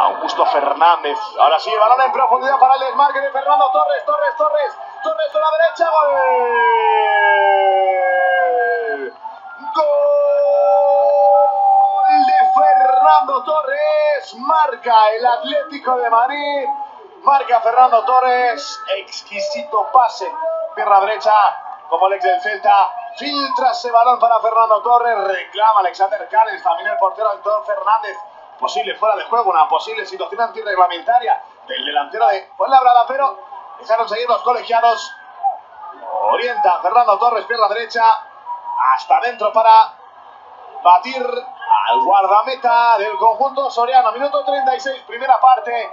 Augusto Fernández. Ahora sí, balón en profundidad para el desmarque de Fernando Torres. Torres a la derecha. Gol. Gol de Fernando Torres. Marca el Atlético de Madrid. Marca Fernando Torres. Exquisito pase. Pierna derecha. Como el ex del Celta. Filtra ese balón para Fernando Torres. Reclama Alexander Cárez. También el portero Héctor Fernández. Posible fuera de juego, una posible situación antirreglamentaria del delantero de Fuenlabrada, pero dejaron seguir los colegiados. Orienta Fernando Torres, pierna derecha, hasta dentro para batir al guardameta del conjunto soriano. Minuto 36, primera parte.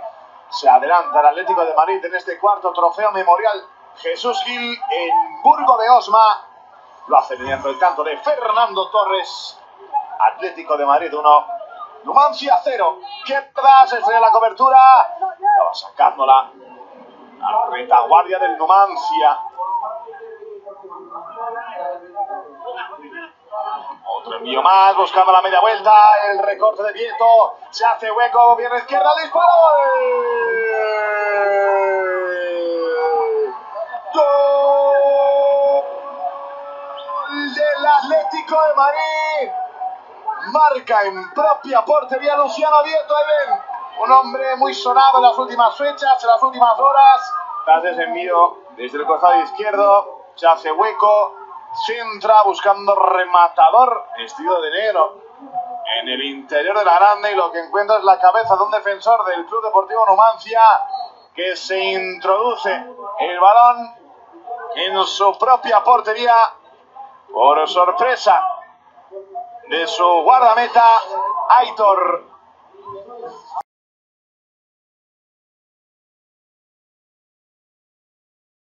Se adelanta el Atlético de Madrid en este cuarto trofeo memorial Jesús Gil en Burgo de Osma. Lo hace mediante el canto de Fernando Torres. Atlético de Madrid 1. Numancia 0. Queda, se estrella la cobertura. Estaba sacándola a la retaguardia del Numancia. Otro envío más, buscando la media vuelta. El recorte de Vieto. Se hace hueco, viene a izquierda, el disparo. ¡Gol! ¡Gol del Atlético de Madrid! Marca en propia portería Luciano Vieto. Ahí ven, un hombre muy sonado en las últimas fechas, en las últimas horas. Tras ese envío desde el costado izquierdo, se hace hueco, centra buscando rematador vestido de negro en el interior de la grande, y lo que encuentra es la cabeza de un defensor del Club Deportivo Numancia, que se introduce el balón en su propia portería por sorpresa de su guardameta Aitor.